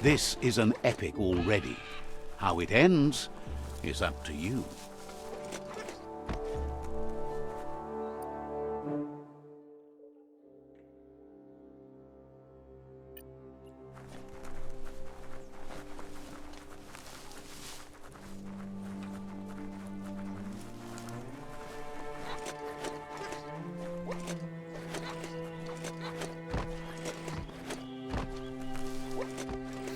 This is an epic already. How it ends is up to you.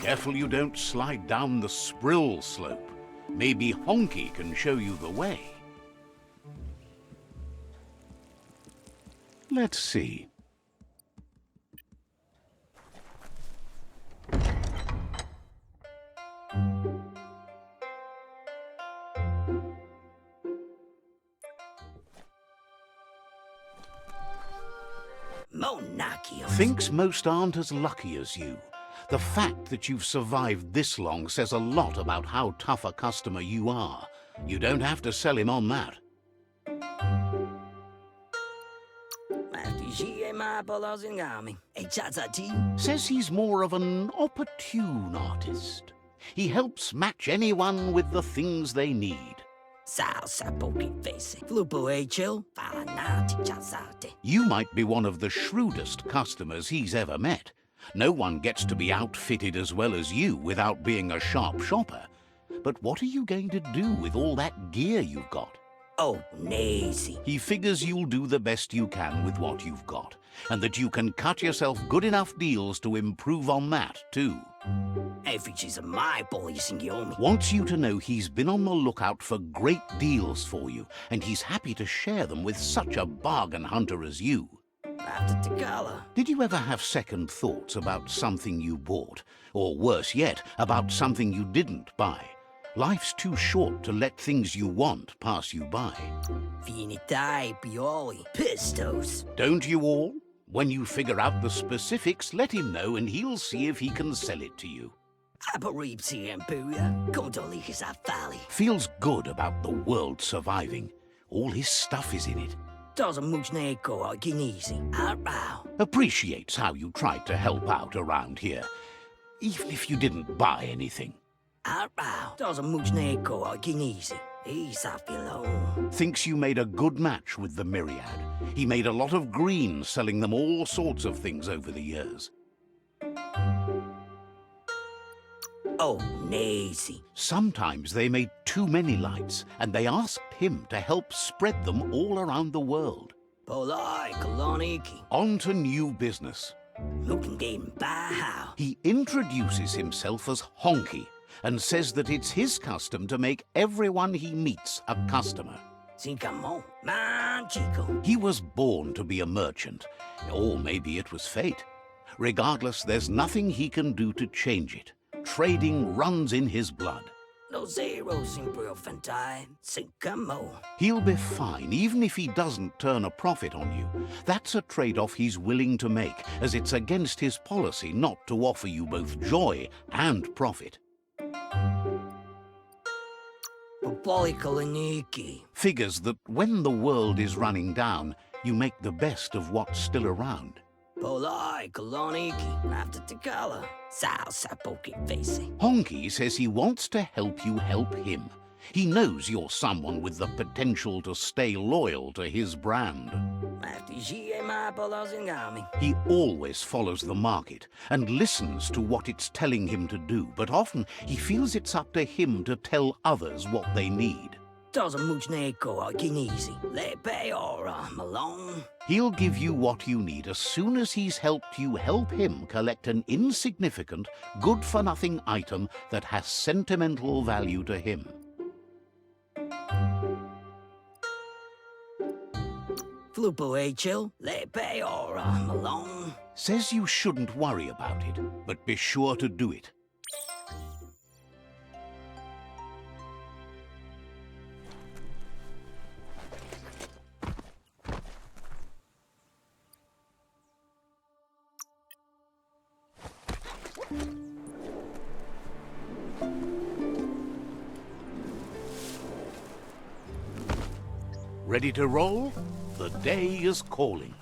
Careful you don't slide down the Sprill slope. Maybe Honky can show you the way. Let's see. Thinks most aren't as lucky as you. The fact that you've survived this long says a lot about how tough a customer you are. You don't have to sell him on that. Says he's more of an opportune artist. He helps match anyone with the things they need. You might be one of the shrewdest customers he's ever met. No one gets to be outfitted as well as you without being a sharp shopper. But what are you going to do with all that gear you've got? Oh, nazy. He figures you'll do the best you can with what you've got, and that you can cut yourself good enough deals to improve on that, too. Wants you to know he's been on the lookout for great deals for you, and he's happy to share them with such a bargain hunter as you. Did you ever have second thoughts about something you bought? Or worse yet, about something you didn't buy? Life's too short to let things you want pass you by. Don't you all? When you figure out the specifics, let him know and he'll see if he can sell it to you. Feels good about the world surviving. All his stuff is in it. Appreciates how you tried to help out around here, even if you didn't buy anything. Thinks you made a good match with the Myriad. He made a lot of green selling them all sorts of things over the years. Oh, nazy. Sometimes they made too many lights, and they asked him to help spread them all around the world. On to new business. He introduces himself as Honky, and says that it's his custom to make everyone he meets a customer. He was born to be a merchant, or maybe it was fate. Regardless, there's nothing he can do to change it. Trading runs in his blood. He'll be fine, even if he doesn't turn a profit on you. That's a trade-off he's willing to make, as it's against his policy not to offer you both joy and profit. Figures that when the world is running down, you make the best of what's still around. Honky says he wants to help you help him. He knows you're someone with the potential to stay loyal to his brand. He always follows the market and listens to what it's telling him to do, but often he feels it's up to him to tell others what they need. He'll give you what you need as soon as he's helped you help him collect an insignificant, good-for-nothing item that has sentimental value to him. Says you shouldn't worry about it, but be sure to do it. Ready to roll? The day is calling.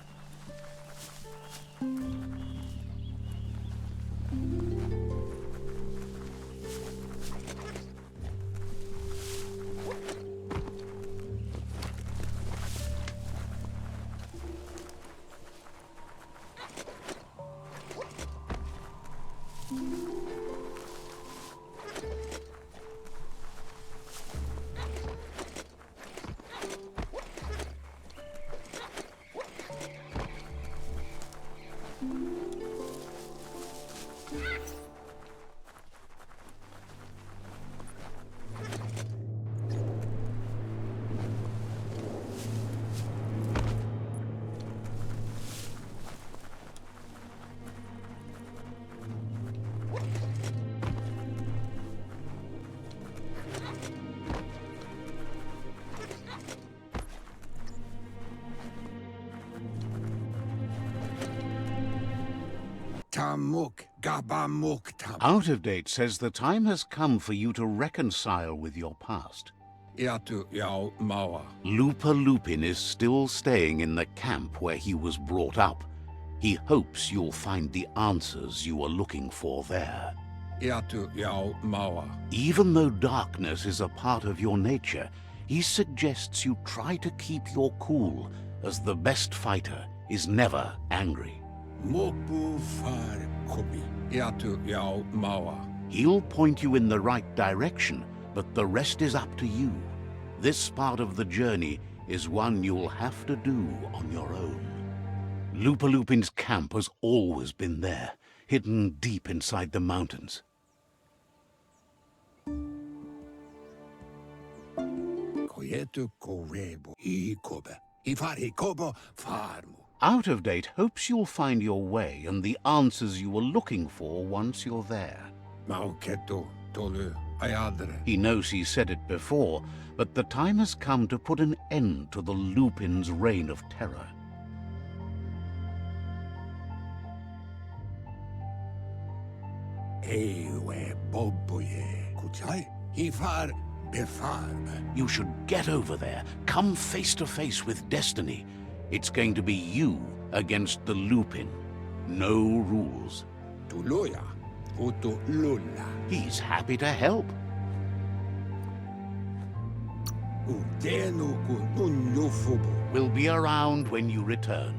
Tamuk gabamuk tam. Out of Date says the time has come for you to reconcile with your past. Iatu yao mawa. Looper Lupin is still staying in the camp where he was brought up. He hopes you'll find the answers you are looking for there. Iatu yao mawa. Even though darkness is a part of your nature, he suggests you try to keep your cool, as the best fighter is never angry. Mopu far kobi. Iatu yao mawa. He'll point you in the right direction, but the rest is up to you. This part of the journey is one you'll have to do on your own. Looper Lupin's camp has always been there, hidden deep inside the mountains. Koyetu korebo. Ikobe. Ifari kobo farmu. Out of Date hopes you'll find your way and the answers you were looking for once you're there. Mauketo tolu ayadre. He knows he said it before, but the time has come to put an end to the Lupin's reign of terror. Ewe boboye. Kuchai. Ifar befarme. You should get over there, come face to face with destiny. It's going to be you against the Lupin. No rules. Tuloya. Utu lula. He's happy to help. Udenu kun unyufubu. We'll be around when you return.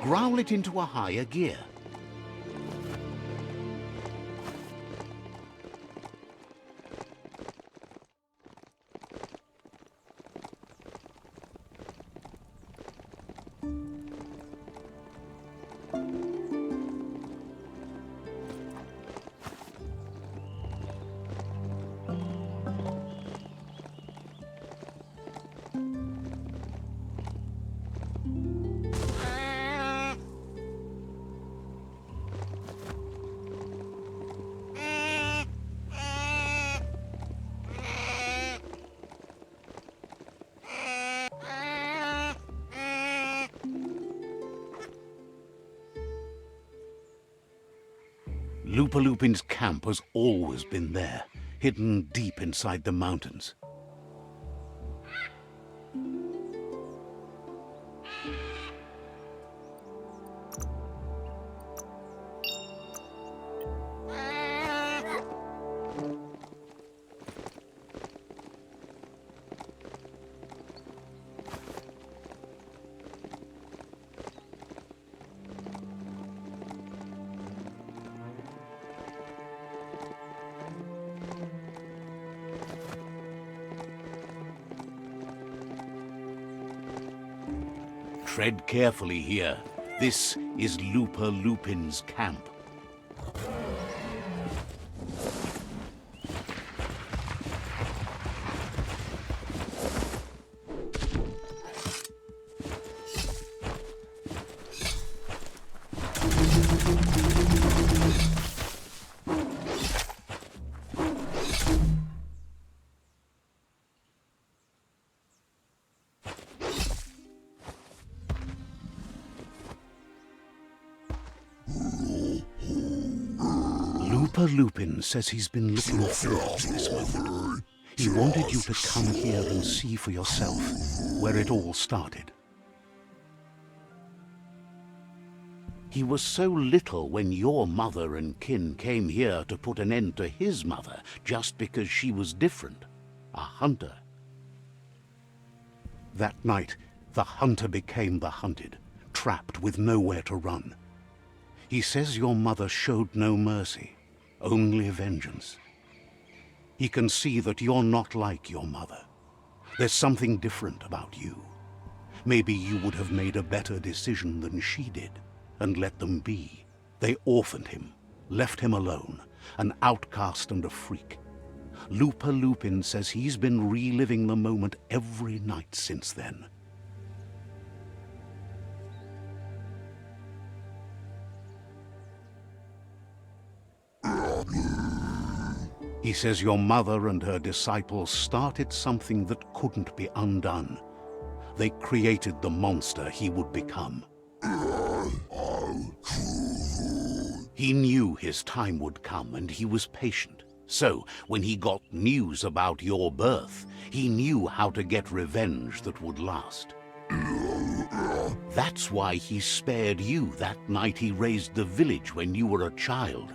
Growl it into a higher gear. Looper Lupin's camp has always been there, hidden deep inside the mountains. Tread carefully here. This is Looper Lupin's camp. Looper Lupin says he's been looking forward to this moment. He wanted you to come here and see for yourself where it all started. He was so little when your mother and kin came here to put an end to his mother just because she was different, a hunter. That night, the hunter became the hunted, trapped with nowhere to run. He says your mother showed no mercy, only vengeance. He can see that you're not like your mother. There's something different about you. Maybe you would have made a better decision than she did, and let them be. They orphaned him, left him alone, an outcast and a freak. Looper Lupin says he's been reliving the moment every night since then. He says your mother and her disciples started something that couldn't be undone. They created the monster he would become. He knew his time would come, and he was patient. So, when he got news about your birth, he knew how to get revenge that would last. That's why he spared you that night he raised the village when you were a child.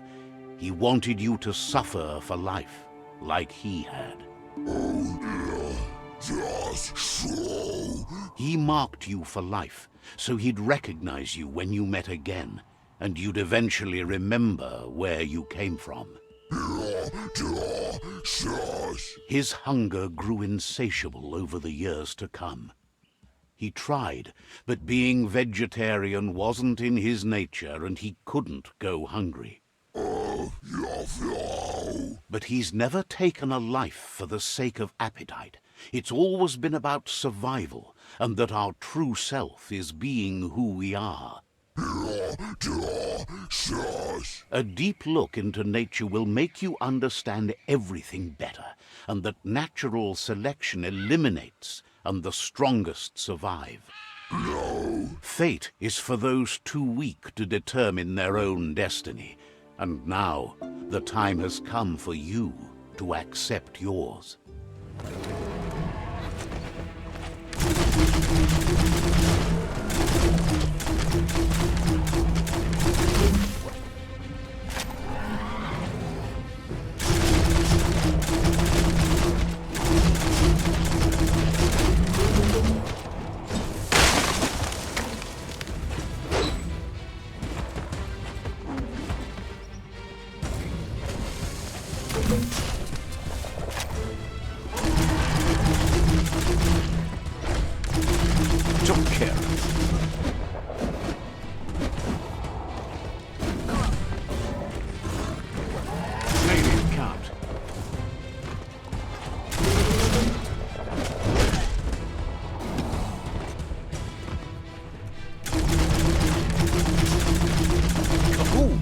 He wanted you to suffer for life, like he had. Just so. He marked you for life, so he'd recognize you when you met again, and you'd eventually remember where you came from. His hunger grew insatiable over the years to come. He tried, but being vegetarian wasn't in his nature, and he couldn't go hungry. But he's never taken a life for the sake of appetite. It's always been about survival, and that our true self is being who we are. A deep look into nature will make you understand everything better, and that natural selection eliminates, and the strongest survive. Fate is for those too weak to determine their own destiny, and now the time has come for you to accept yours. Took care of it. Made it count. Kaboom!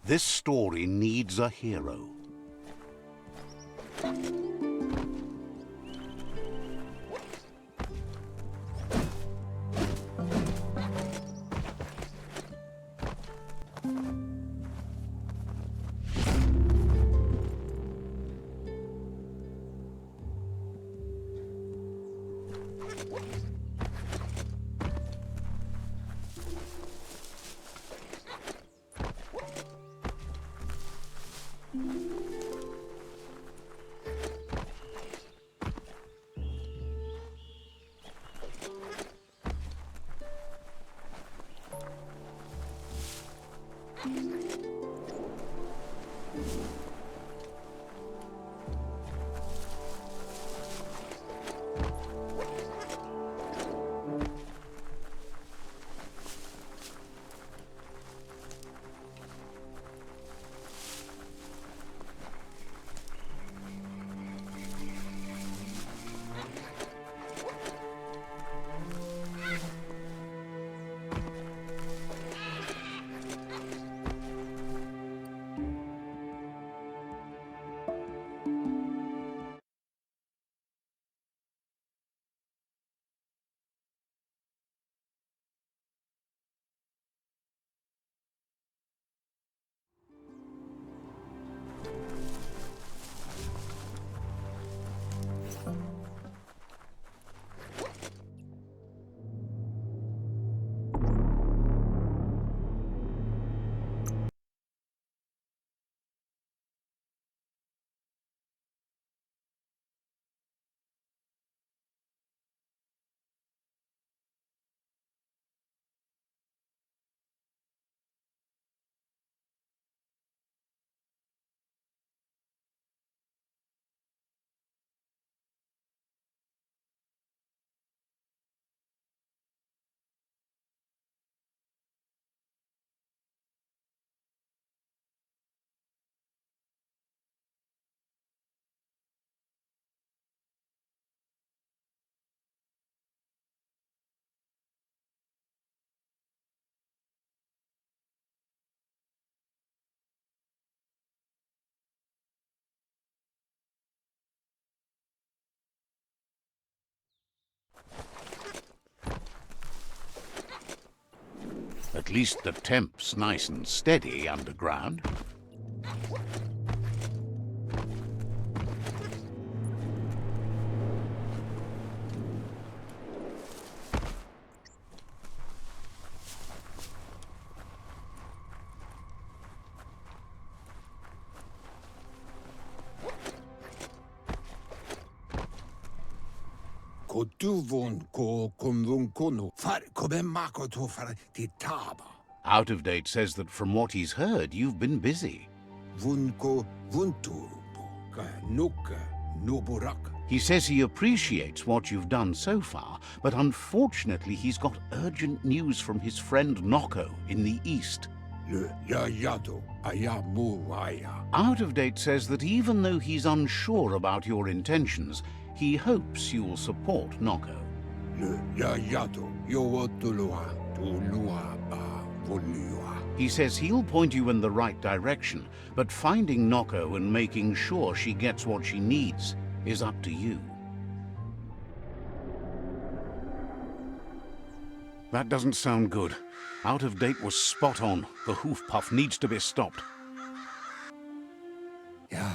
This story needs a hero. At least the temp's nice and steady underground. Ko tuvon ko kumvun kono. Far kobe mako to far titaba. Out of Date says that from what he's heard, you've been busy. Vunko vunturbo. Ka nuka noborak. He says he appreciates what you've done so far, but unfortunately he's got urgent news from his friend Noco in the east. Le yayato ayamu waya. Out of Date says that even though he's unsure about your intentions, he hopes you'll support Noco. Le yayato yowotulua tulua ba volua. He says he'll point you in the right direction, but finding Noco and making sure she gets what she needs is up to you. That doesn't sound good. Out of Date was spot on. The hoof puff needs to be stopped. Yeah,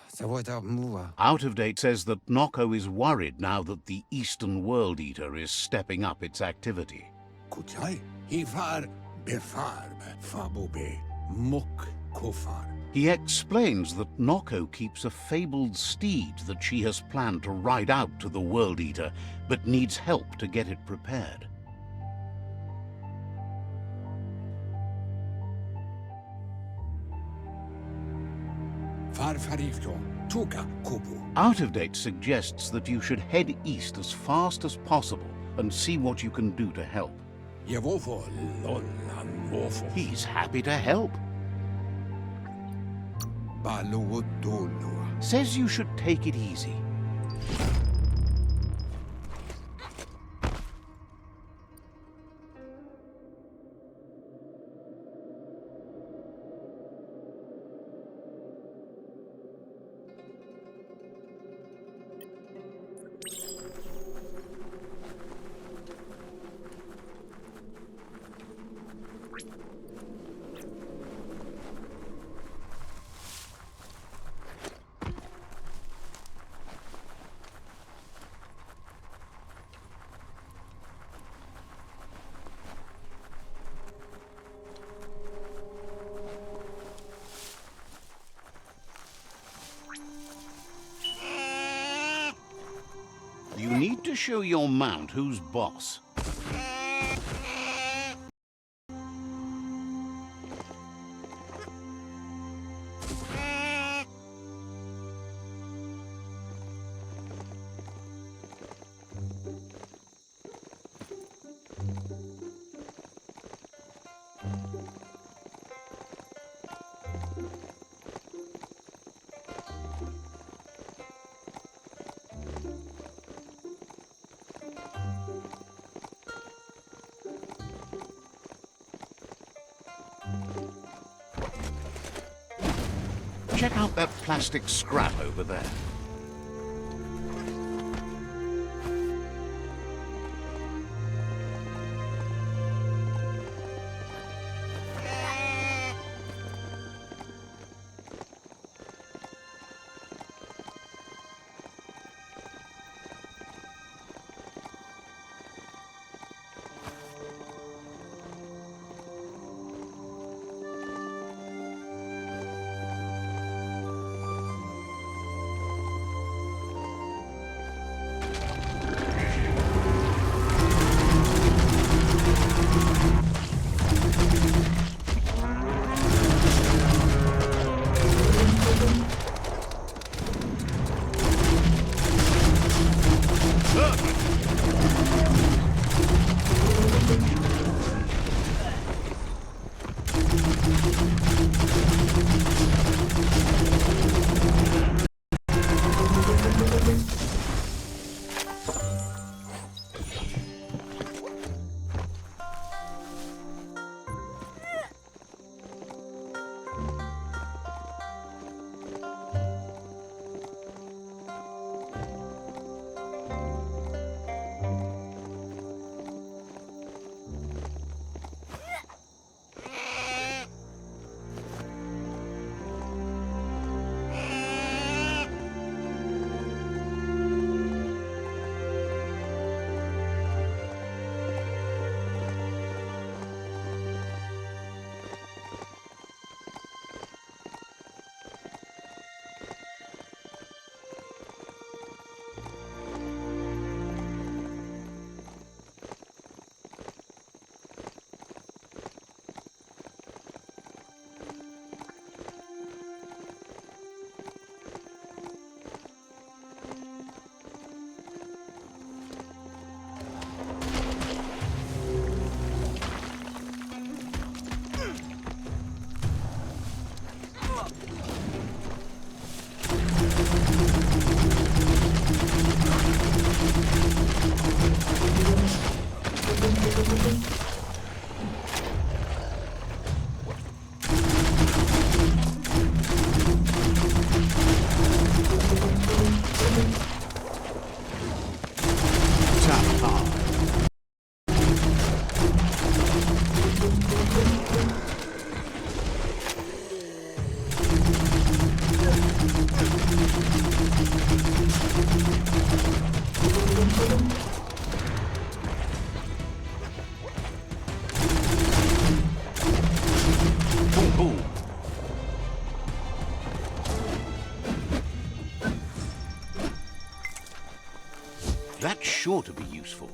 so what up, mua? Out of Date says that Noco is worried now that the Eastern World Eater is stepping up its activity. Kuchai, hifar befarb fabobe muk kofar. He explains that Noco keeps a fabled steed that she has planned to ride out to the World Eater, but needs help to get it prepared. Farfarifto, tuka kubu. Out of Date suggests that you should head east as fast as possible and see what you can do to help. Yevofo lolan wofo. He's happy to help. Baluotolua. Says you should take it easy. You need to show your mount who's boss. Check out that plastic scrap over there. That's sure to be useful.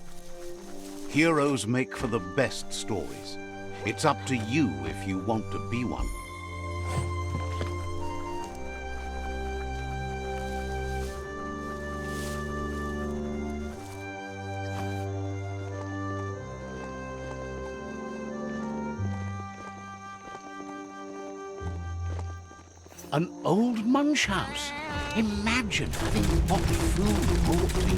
Heroes make for the best stories. It's up to you if you want to be one. An old munch house. Imagine having hot food brought to you.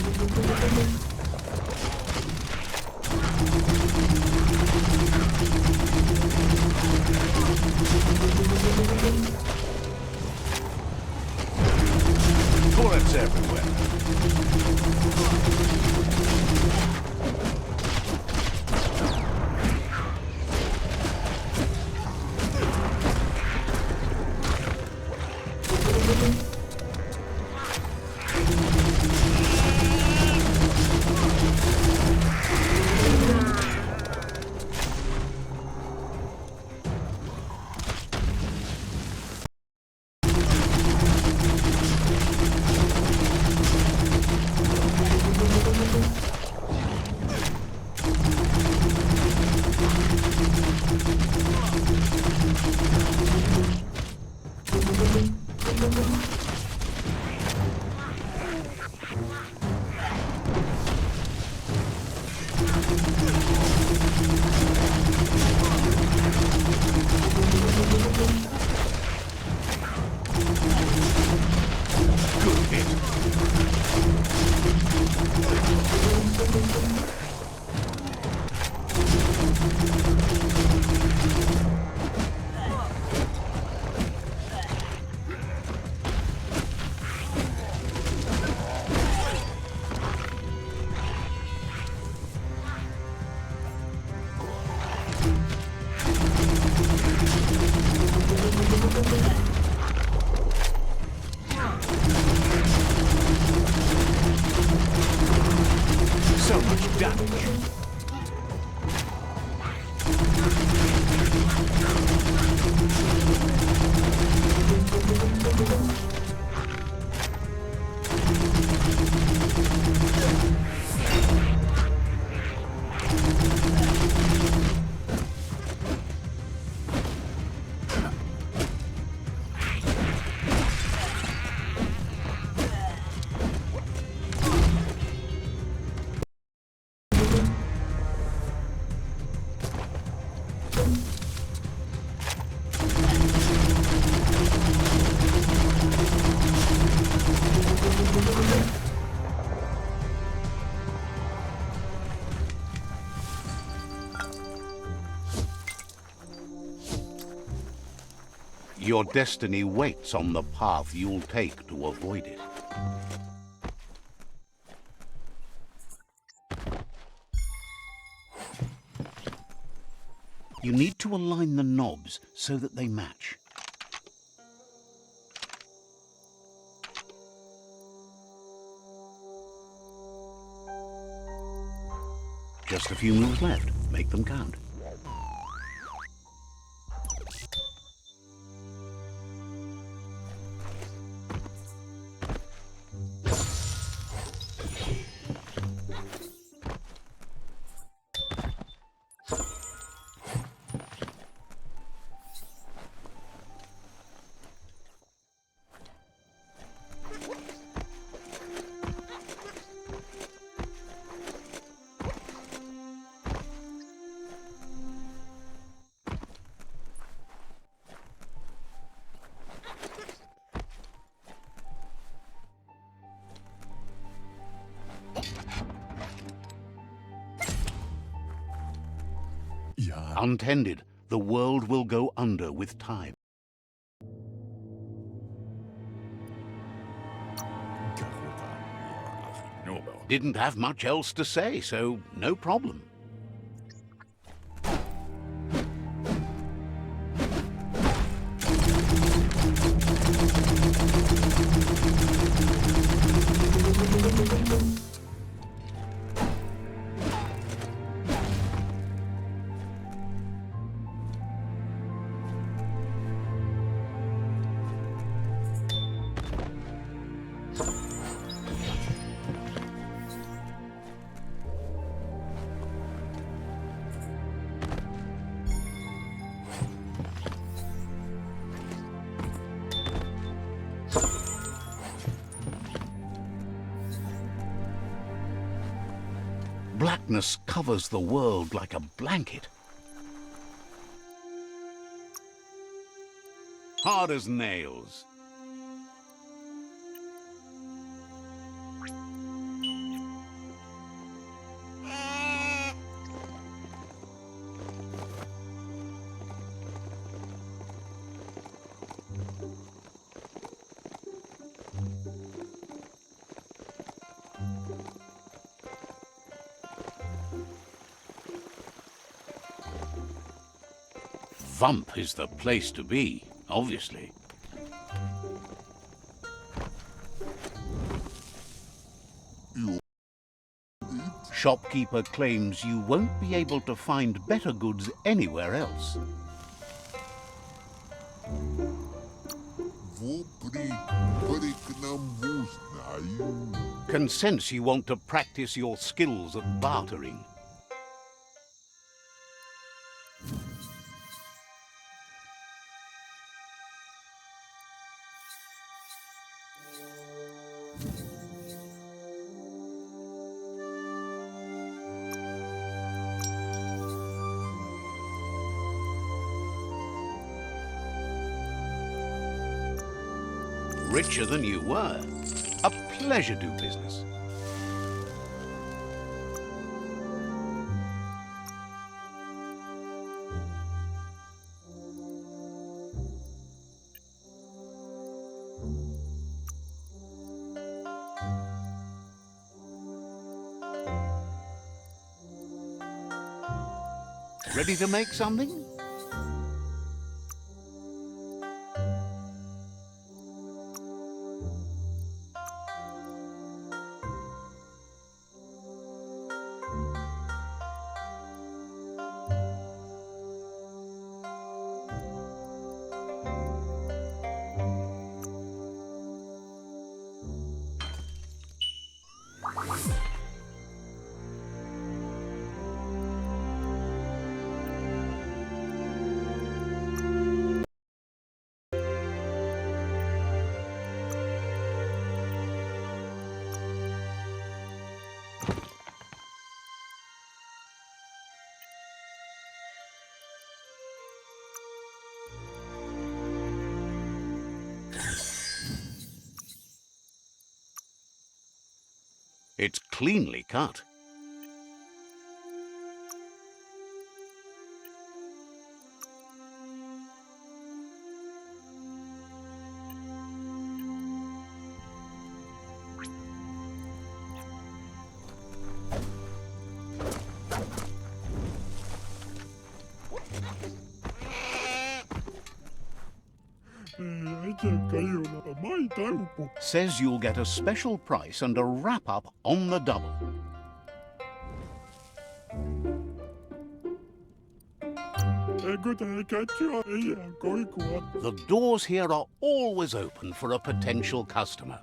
Toilets everywhere. So much damage. Your destiny waits on the path you'll take to avoid it. You need to align the knobs so that they match. Just a few moves left. Make them count. Untended, the world will go under with time. Didn't have much else to say, so no problem. Blackness covers the world like a blanket. Hard as nails. Vump is the place to be, obviously. Shopkeeper claims you won't be able to find better goods anywhere else. Can sense you want to practice your skills at bartering. Richer than you were. A pleasure do business. Ready to make something? It's cleanly cut. Says you'll get a special price and a wrap-up on the double. The doors here are always open for a potential customer.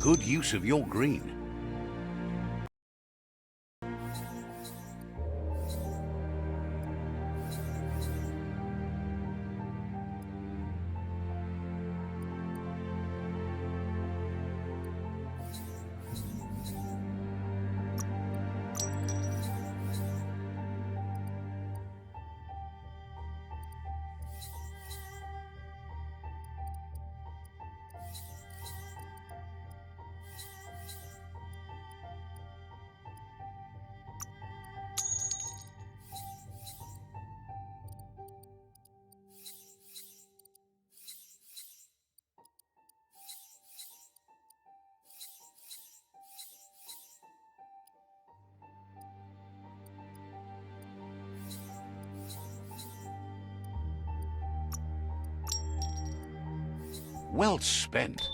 Good use of your green. Well spent.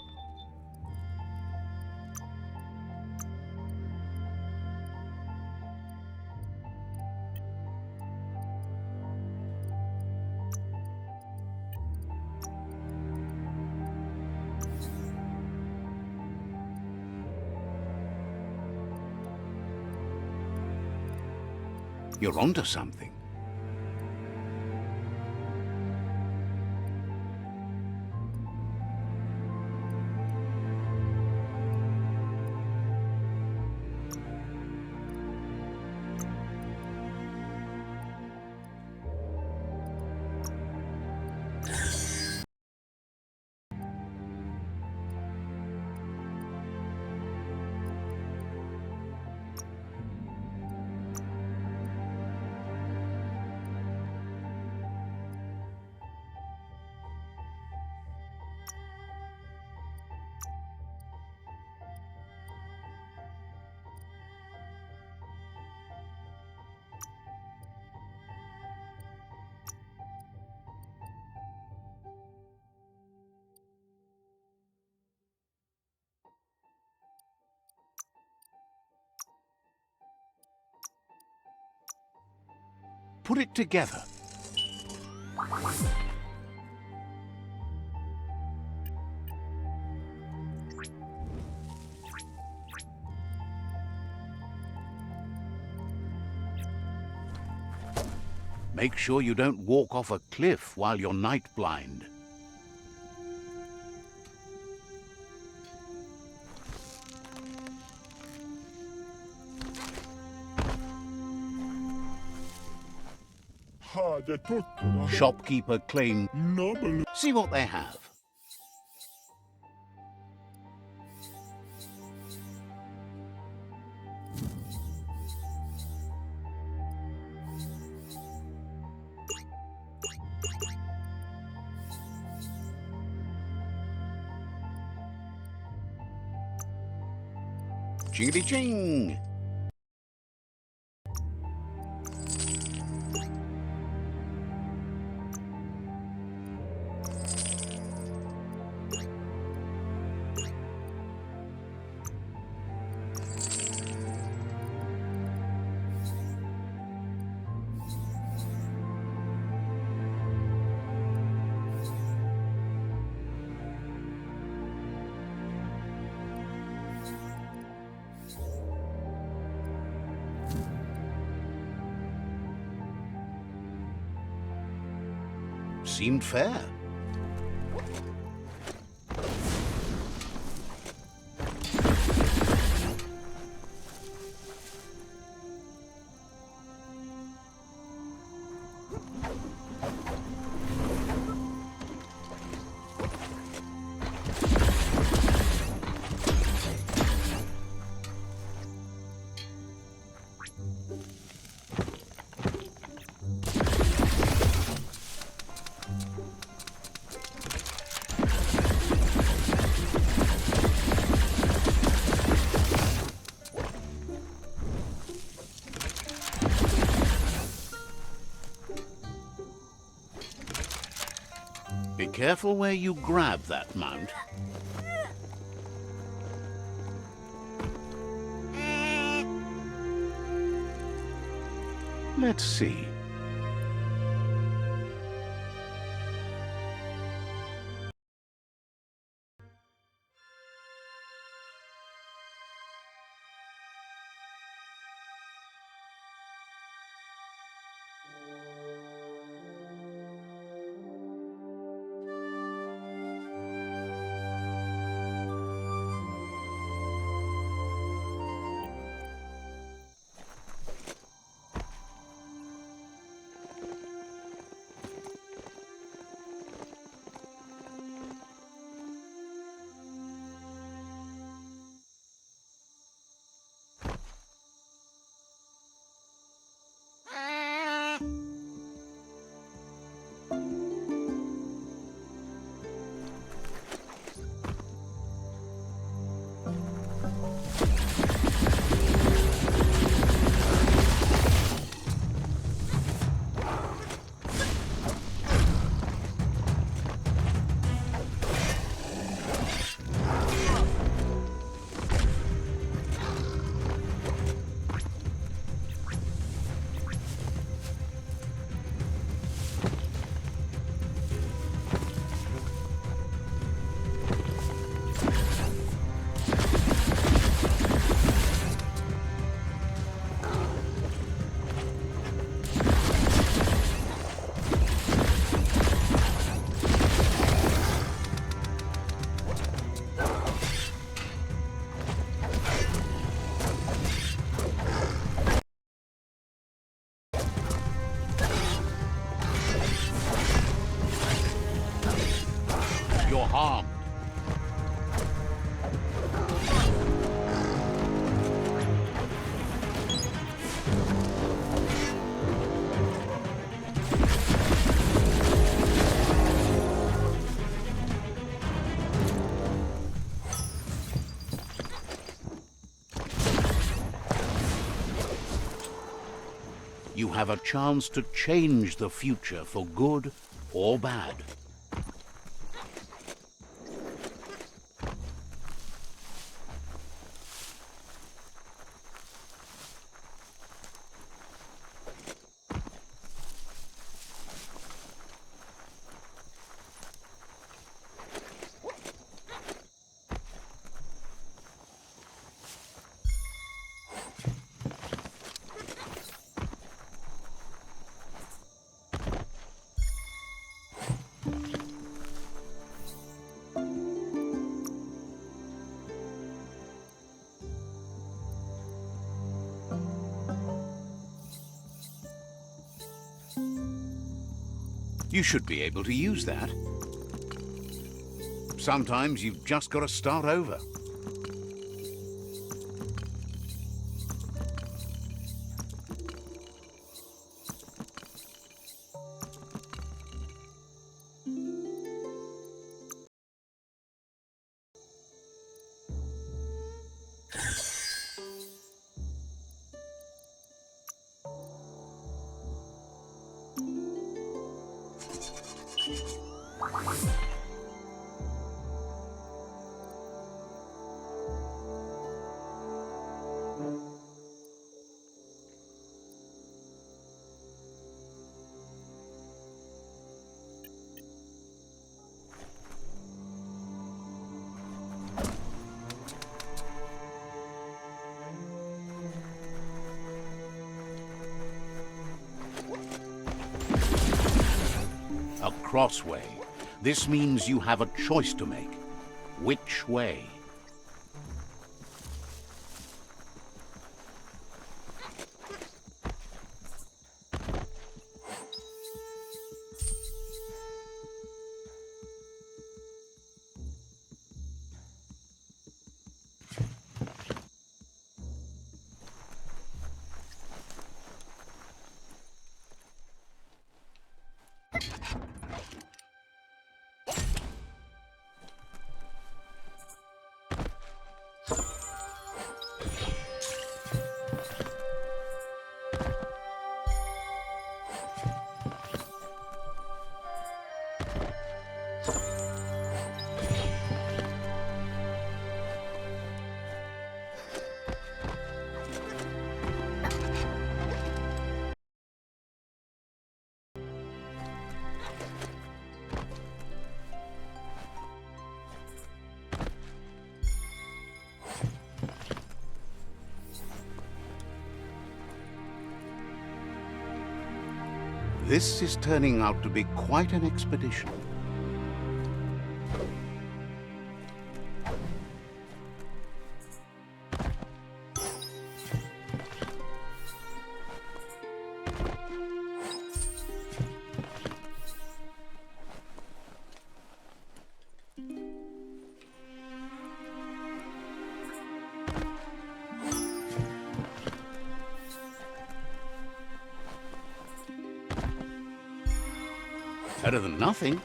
You're onto something. Put it together. Make sure you don't walk off a cliff while you're night blind. Shopkeeper claimed. See what they have. Jingity jing! Seemed fair. Be careful where you grab that mount. Let's see. You have a chance to change the future for good or bad. You should be able to use that. Sometimes you've just got to start over. A crossway. This means you have a choice to make. Which way? This is turning out to be quite an expedition. Better than nothing.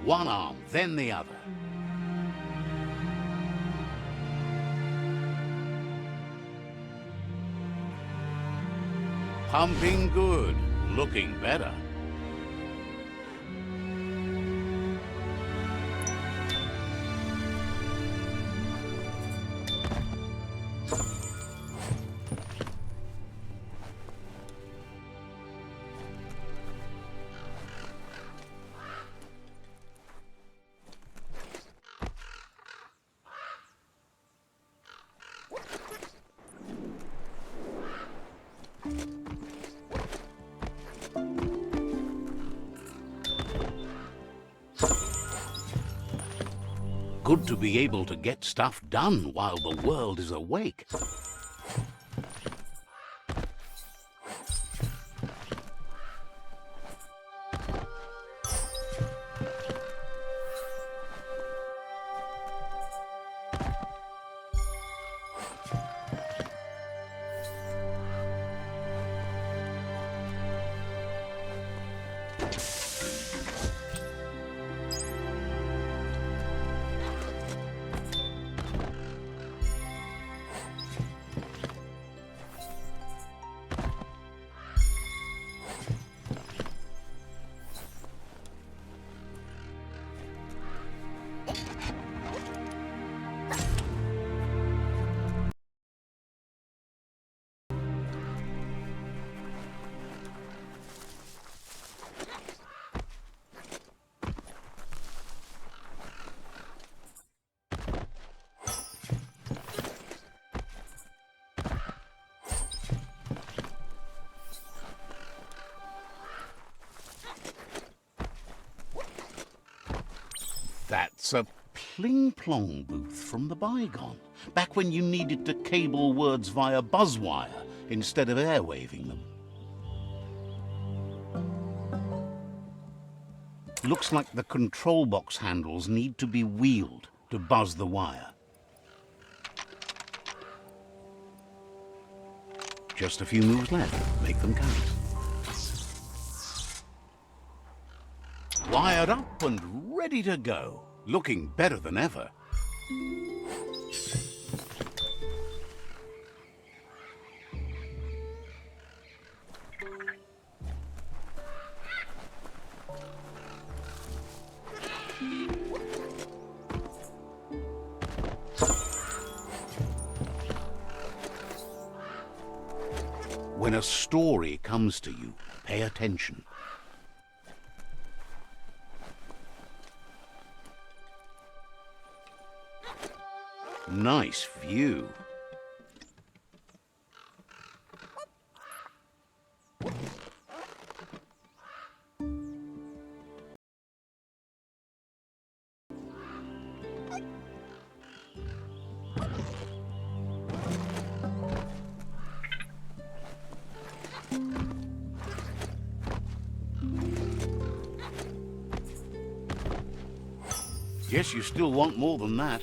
One arm, then the other. Pumping good, looking better. Good to be able to get stuff done while the world is awake. That's a pling-plong booth from the bygone, back when you needed to cable words via buzzwire instead of airwaving them. Looks like the control box handles need to be wheeled to buzz the wire. Just a few moves left. Make them count. Wired up and ready to go. Looking better than ever. When a story comes to you, pay attention. Nice view. Guess you still want more than that.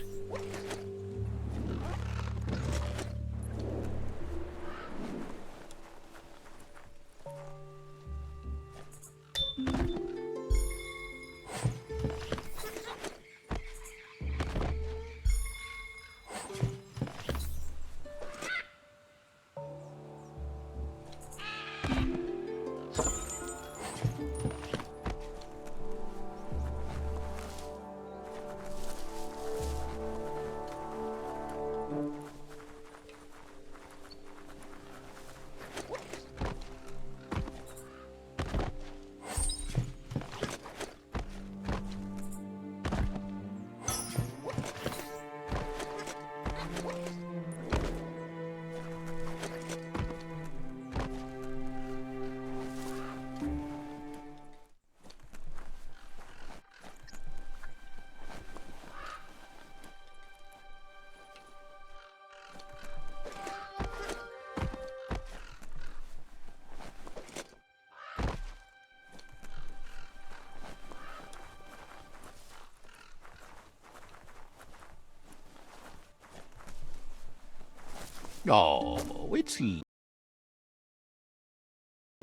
Oh, it's a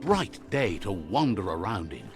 bright day to wander around in.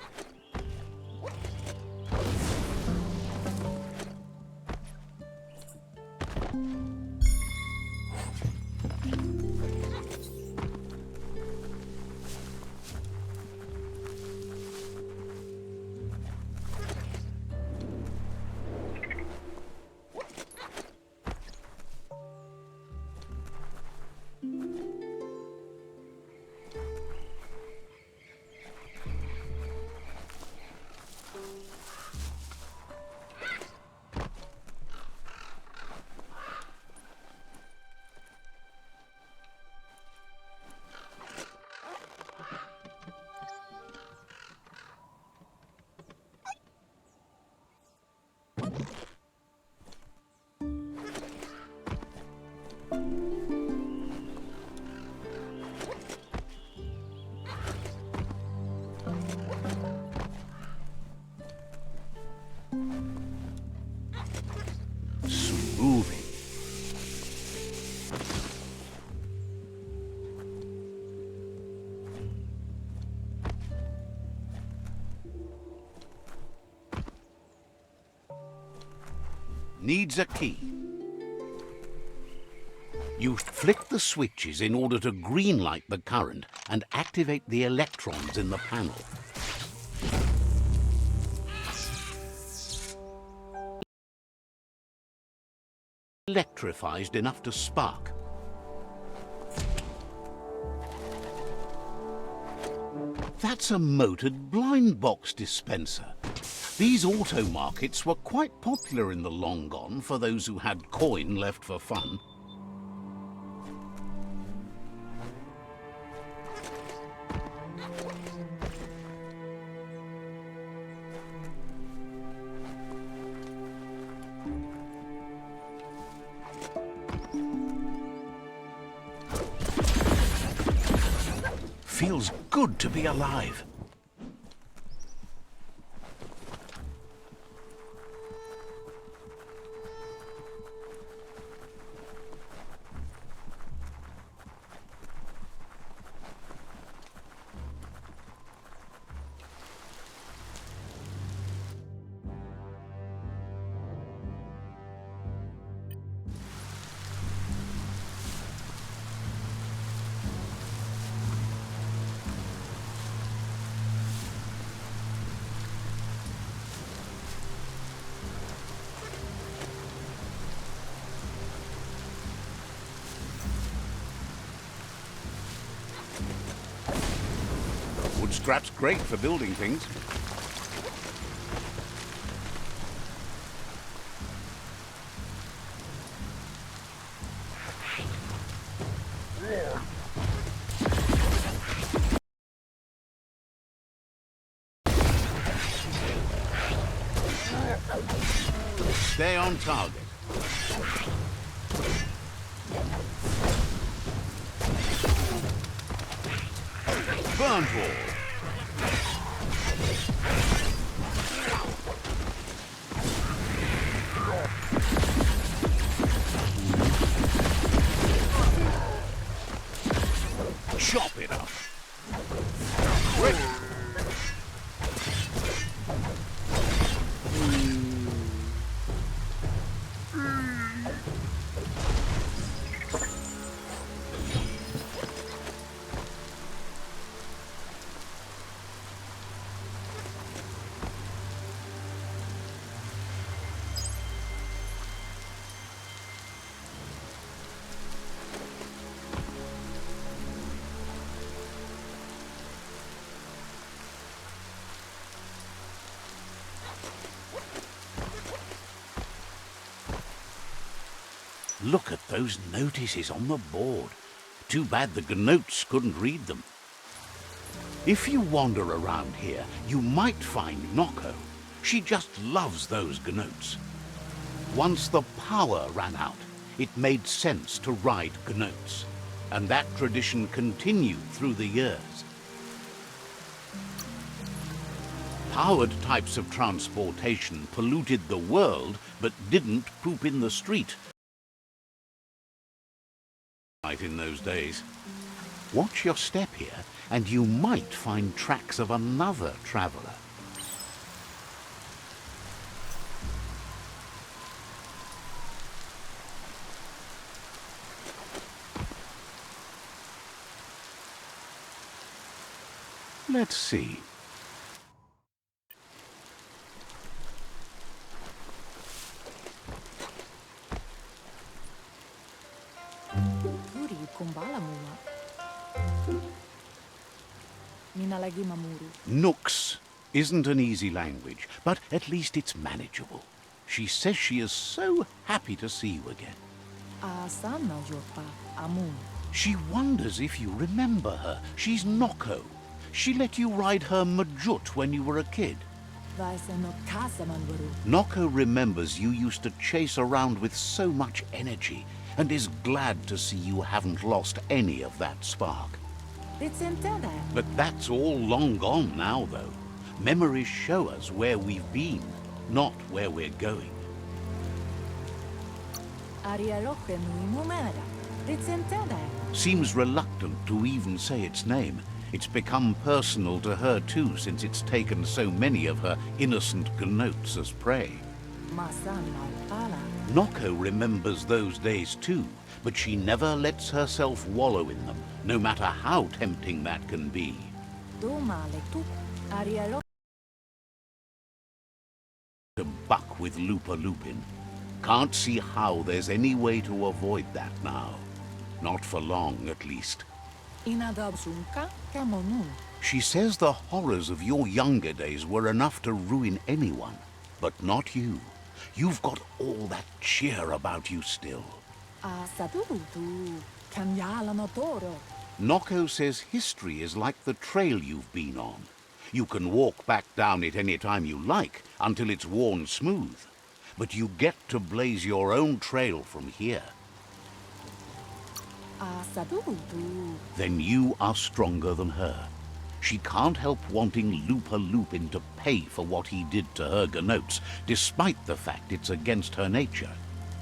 Smoothing. Needs a key. You flick the switches in order to greenlight the current and activate the electrons in the panel. Electrified enough to spark. That's a motored blind box dispenser. These auto markets were quite popular in the long gone for those who had coin left for fun. Feels good to be alive. Wood scrap's great for building things. Stay on target. Burnt wall. Chop it up. Quick. Look at those notices on the board. Too bad the gnotes couldn't read them. If you wander around here, you might find Noco. She just loves those gnotes. Once the power ran out, it made sense to ride gnotes, and that tradition continued through the years. Powered types of transportation polluted the world, but didn't poop in the street. In those days. Watch your step here, and you might find tracks of another traveler. Let's see. Nooks isn't an easy language, but at least it's manageable. She says she is so happy to see you again. She wonders if you remember her. She's Noco. She let you ride her Majut when you were a kid. Noco remembers you used to chase around with so much energy, and is glad to see you haven't lost any of that spark. But that's all long gone now, though. Memories show us where we've been, not where we're going. Seems reluctant to even say its name. It's become personal to her too, since it's taken so many of her innocent gnotes as prey. Noco remembers those days too, but she never lets herself wallow in them, no matter how tempting that can be. To buck with Looper Lupin. Can't see how there's any way to avoid that now. Not for long, at least. She says the horrors of your younger days were enough to ruin anyone, but not you. You've got all that cheer about you still. Noco says history is like the trail you've been on. You can walk back down it any time you like, until it's worn smooth. But you get to blaze your own trail from here. Then you are stronger than her. She can't help wanting Looper Lupin to pay for what he did to her gnotes, despite the fact it's against her nature.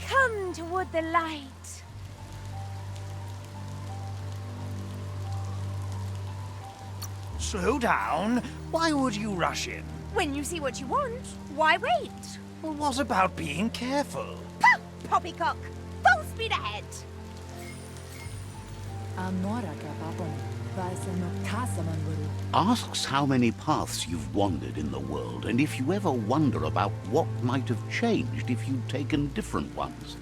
Come toward the light. Slow down. Why would you rush in? When you see what you want, why wait? Well, what about being careful? Pah! Poppycock! Full speed ahead! Asks how many paths you've wandered in the world, and if you ever wonder about what might have changed if you'd taken different ones.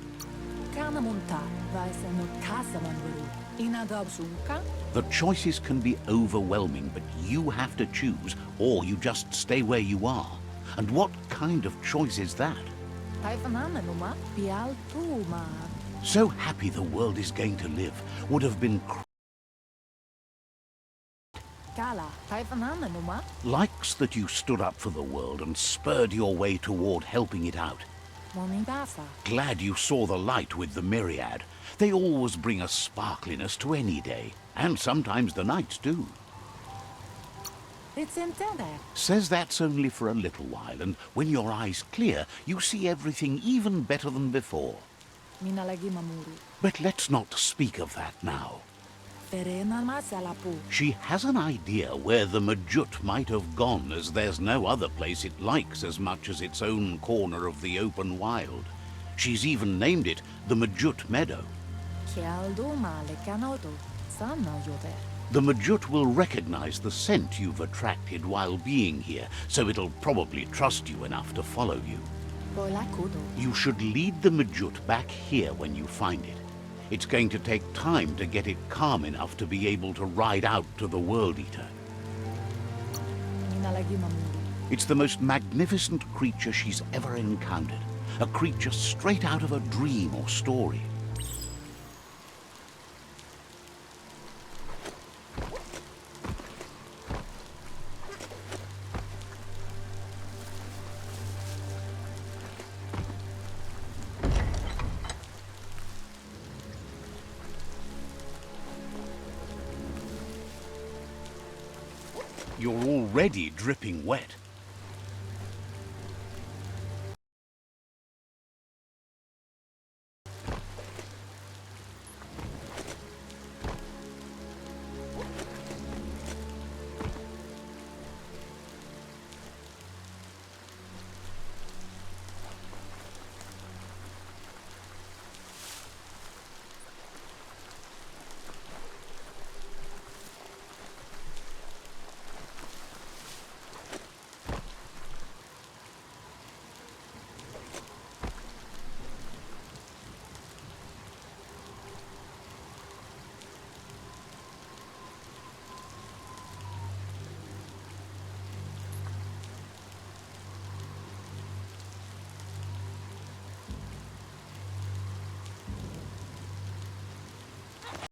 The choices can be overwhelming, but you have to choose, or you just stay where you are. And what kind of choice is that? So happy the world is going to live would have been likes that you stood up for the world and spurred your way toward helping it out. Glad you saw the light with the myriad. They always bring a sparkliness to any day, and sometimes the nights too. Says that's only for a little while, and when your eyes clear, you see everything even better than before. But let's not speak of that now. She has an idea where the Majut might have gone, as there's no other place it likes as much as its own corner of the open wild. She's even named it the Majut Meadow. The Majut will recognize the scent you've attracted while being here, so it'll probably trust you enough to follow you. You should lead the Majut back here when you find it. It's going to take time to get it calm enough to be able to ride out to the World Eater. It's the most magnificent creature she's ever encountered. A creature straight out of a dream or story. You're already dripping wet.